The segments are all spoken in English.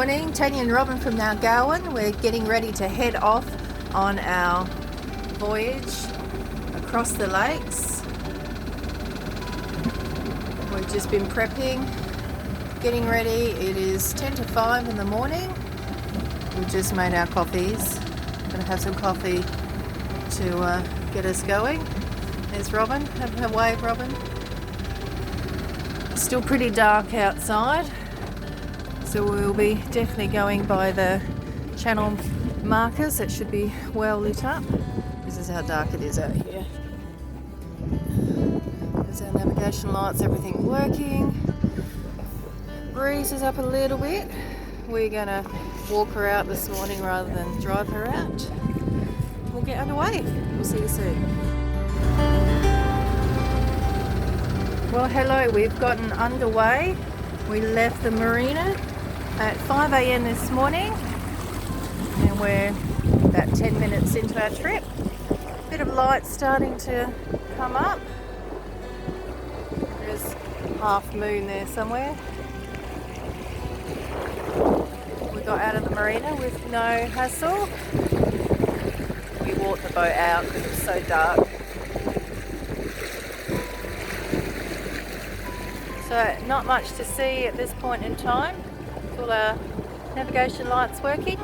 morning, Tanya and Robin from Nargowan. We're getting ready to head off on our voyage across the lakes. We've just been prepping, getting ready. It is 10 to 5 in the morning. We've just made our coffees. Gonna have some coffee to get us going. There's Robin, have her wave, Robin. Still pretty dark outside, so we'll be definitely going by the channel markers. That should be well lit up. This is how dark it is out here. There's our navigation lights, everything working. Breeze is up a little bit. We're gonna walk her out this morning rather than drive her out. We'll get underway. We'll see you soon. Well, hello, we've gotten underway. We left the marina at 5 a.m. this morning and we're about 10 minutes into our trip. Bit of light starting to come up. There's half moon there somewhere. We got out of the marina with no hassle. We walked the boat out because it was so dark. So not much to see at this point in time. All our navigation lights working.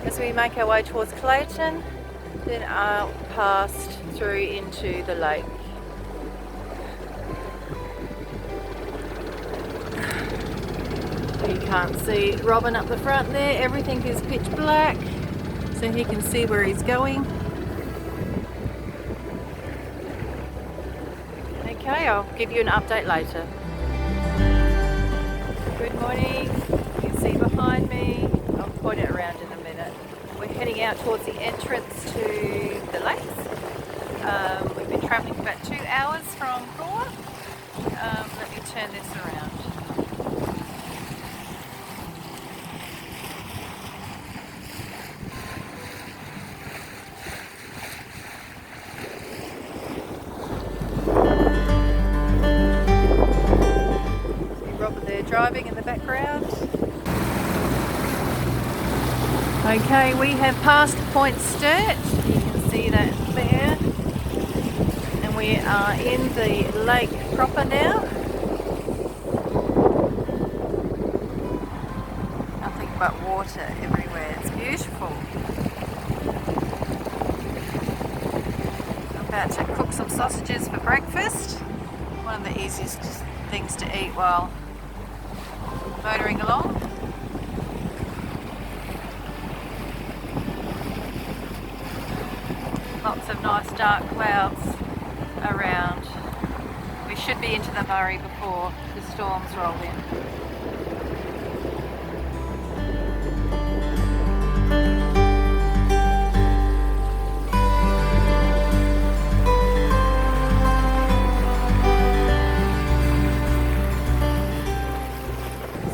As we make our way towards Clayton, then I'll pass through into the lake. You can't see Robin up the front there. Everything is pitch black, so he can see where he's going. Okay, I'll give you an update later. Good morning. You can see behind me. I'll point it around in a minute. We're heading out towards the entrance to the lakes. We've been travelling for about 2 hours from Goolwa. Let me turn this around. Driving in the background. Okay, we have passed Point Sturt. You can see that there. And we are in the lake proper now. Nothing but water everywhere. It's beautiful. I'm about to cook some sausages for breakfast. One of the easiest things to eat while motoring along. Lots of nice dark clouds around. We should be into the Murray before the storms roll in.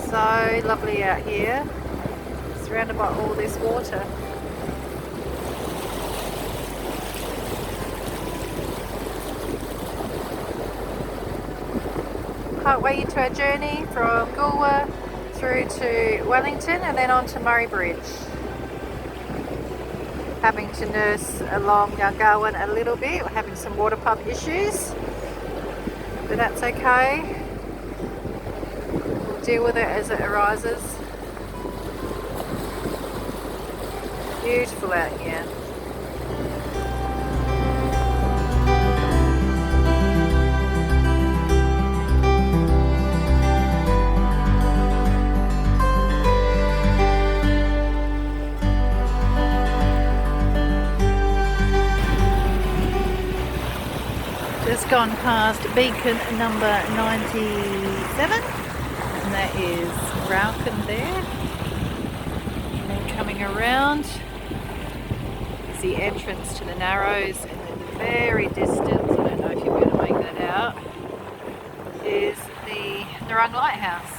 So lovely out here, surrounded by all this water. Partway into our journey from Goolwa through to Wellington and then on to Murray Bridge. Having to nurse along Nargowan a little bit, we're having some water pump issues, but that's okay. Deal with it as it arises. Beautiful out here. Just gone past beacon number 97. And that is Rauken there. And then coming around is the entrance to the Narrows, and in the very distance, I don't know if you're going to make that out, is the Narung Lighthouse.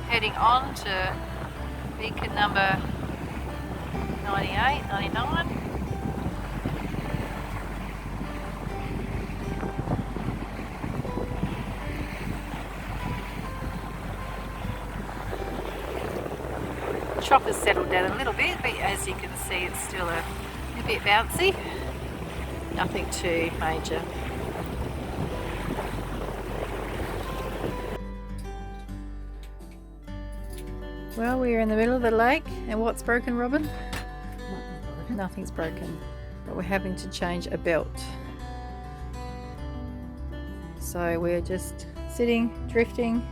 Heading on to beacon number 98, 99. top has settled down a little bit, but as you can see it's still a bit bouncy. Nothing too major. Well, we're in the middle of the lake, and what's broken, Robin? Nothing's broken, but we're having to change a belt. So we're just sitting, drifting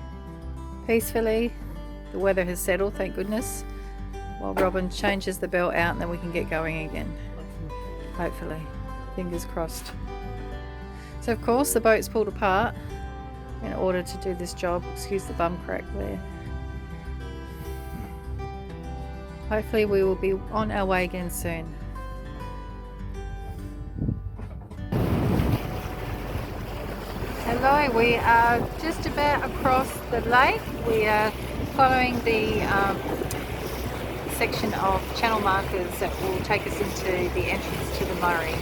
peacefully. The weather has settled, thank goodness, while Robin changes the belt out, and then we can get going again. Hopefully, fingers crossed. So of course the boat's pulled apart in order to do this job. Excuse the bum crack there. Hopefully we will be on our way again soon. Hello, we are just about across the lake. We are following the section of channel markers that will take us into the entrance to the Murray.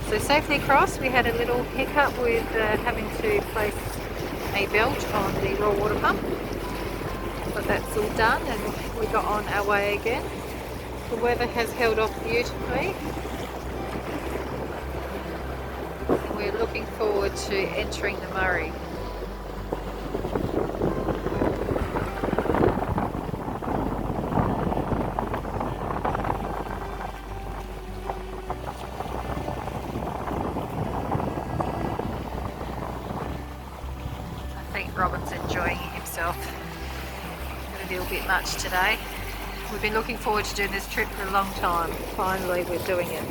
So safely across. We had a little hiccup with having to place a belt on the raw water pump, but that's all done and we got on our way again. The weather has held off beautifully. We're looking forward to entering the Murray. I think Robin's enjoying himself a little bit much today. We've been looking forward to doing this trip for a long time. Finally we're doing it.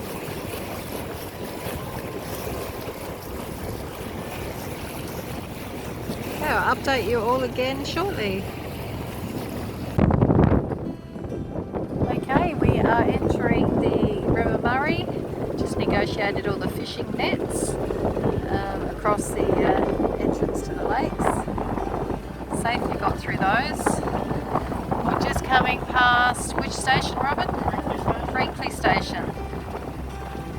I'll update you all again shortly. Okay, we are entering the River Murray. Just negotiated all the fishing nets across the entrance to the lakes. Safely got through those. We're just coming past which station, Robin? Brinkley Station.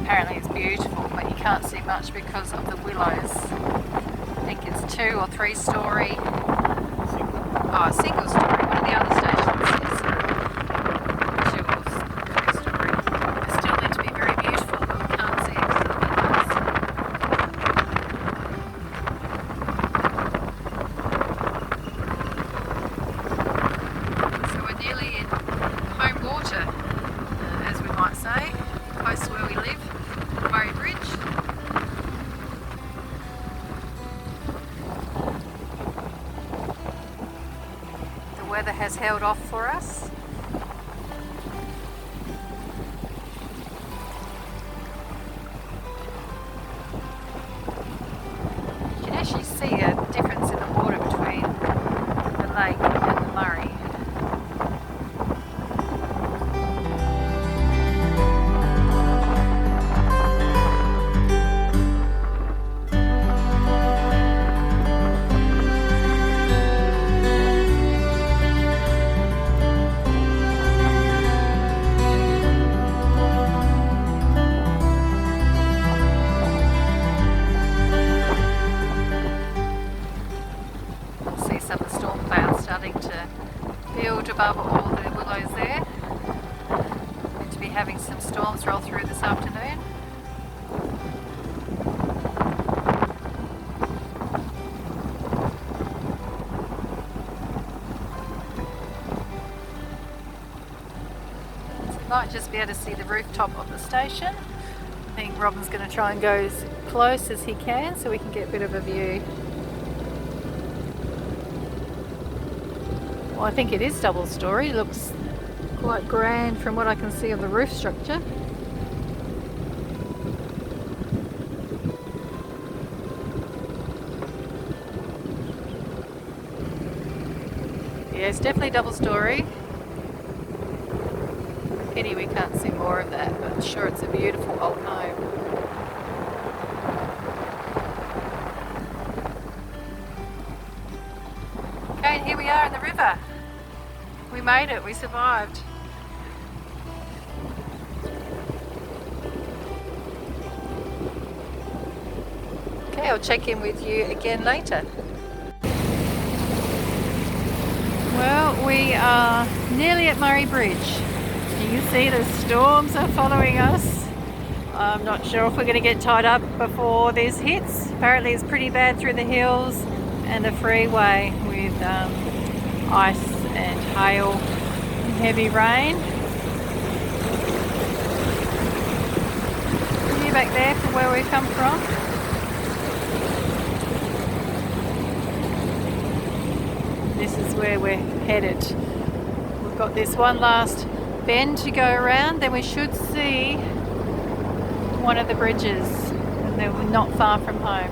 Apparently it's beautiful, but you can't see much because of the willows. I think it's 2 or 3 story. Oh, a single story. One of the other stations is 2 or 3 story. It's still meant to be very beautiful, but we can't see it because of the willows. So we're nearly in home water, as we might say, close to where we live, the Murray Bridge. Weather has held off for us. You can actually see a difference in the water between the lake and the Murray. Above all the willows there. Going to be having some storms roll through this afternoon. So you might just be able to see the rooftop of the station. I think Robin's going to try and go as close as he can so we can get a bit of a view. Well, I think it is double story. It looks quite grand from what I can see of the roof structure. Yeah, it's definitely double story. Pity we can't see more of that, but I'm sure it's a beautiful old home. Okay, and here we are in the river. We made it, we survived. Okay, I'll check in with you again later. Well, we are nearly at Murray Bridge. You can see the storms are following us. I'm not sure if we're going to get tied up before this hits. Apparently it's pretty bad through the hills and the freeway with ice and hail and heavy rain. Are you back there from where we come from? This is where we're headed. We've got this one last bend to go around, then we should see one of the bridges, and then we're not far from home.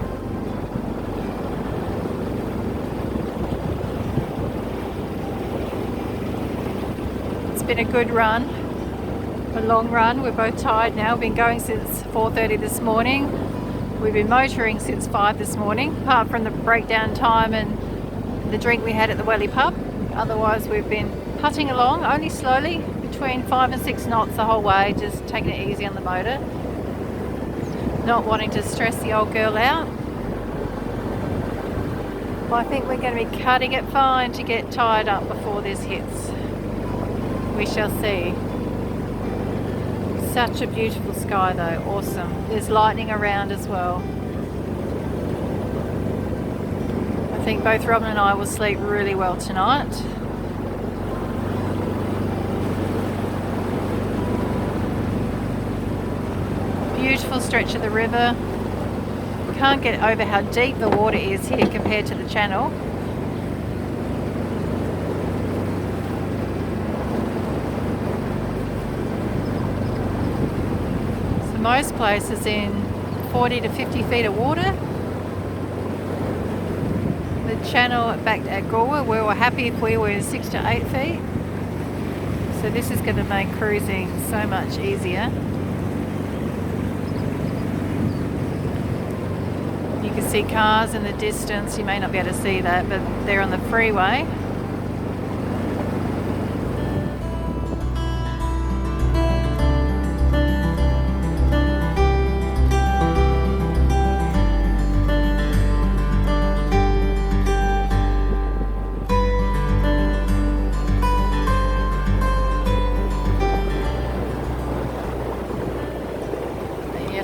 It's been a good run, a long run. We're both tired now. We've been going since 4:30 this morning. We've been motoring since 5 this morning, apart from the breakdown time and the drink we had at the Welly pub. Otherwise we've been putting along, only slowly, between 5 and 6 knots the whole way, just taking it easy on the motor. Not wanting to stress the old girl out. Well, I think we're going to be cutting it fine to get tied up before this hits. We shall see. Such a beautiful sky though, awesome. There's lightning around as well. I think both Robin and I will sleep really well tonight. Beautiful stretch of the river. Can't get over how deep the water is here compared to the channel. So most places in 40 to 50 feet of water. The channel back at Goolwa, we were happy if we were 6 to 8 feet. So this is going to make cruising so much easier. You can see cars in the distance. You may not be able to see that, but they're on the freeway.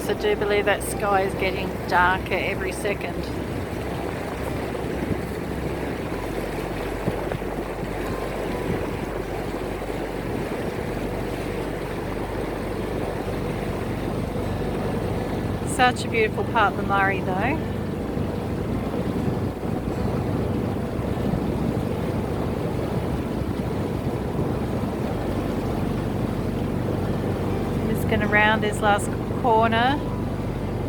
I do believe that sky is getting darker every second. Such a beautiful part of the Murray though. Just going to round this last corner.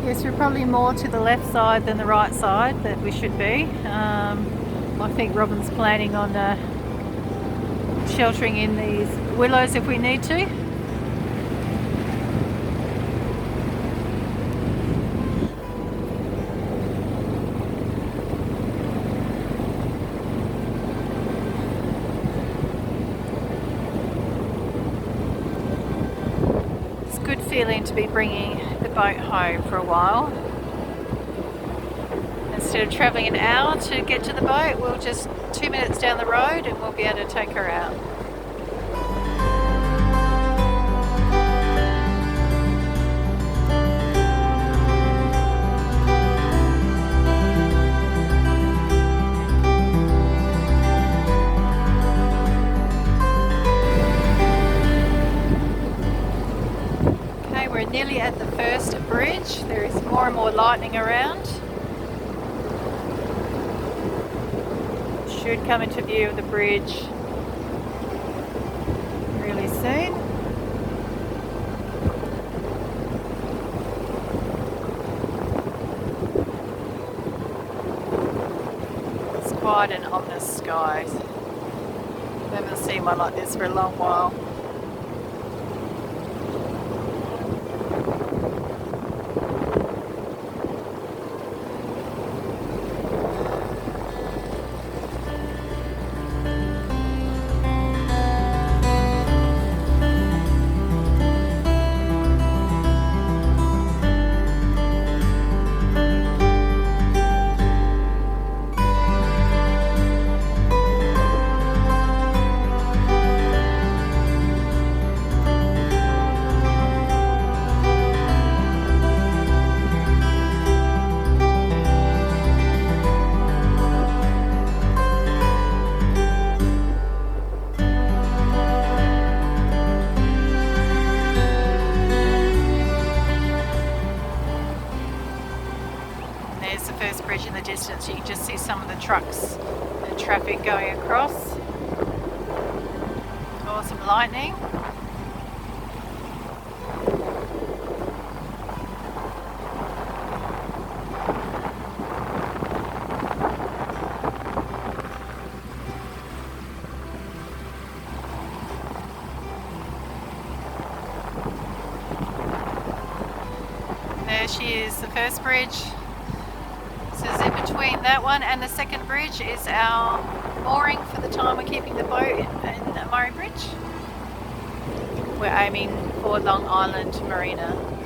Yes, we're probably more to the left side than the right side that we should be. I think Robin's planning on sheltering in these willows if we need to. Good feeling to be bringing the boat home for a while. Instead of travelling an hour to get to the boat, we'll just 2 minutes down the road and we'll be able to take her out. Nearly at the first bridge. There is more and more lightning around. Should come into view of the bridge really soon. It's quite an ominous sky. I haven't seen one like this for a long while. bridge in the distance. You can just see some of the trucks and traffic going across. Awesome lightning. There she is, the first bridge. So it's in between that one and the second bridge is our mooring for the time we're keeping the boat in Murray Bridge. We're aiming for Long Island Marina.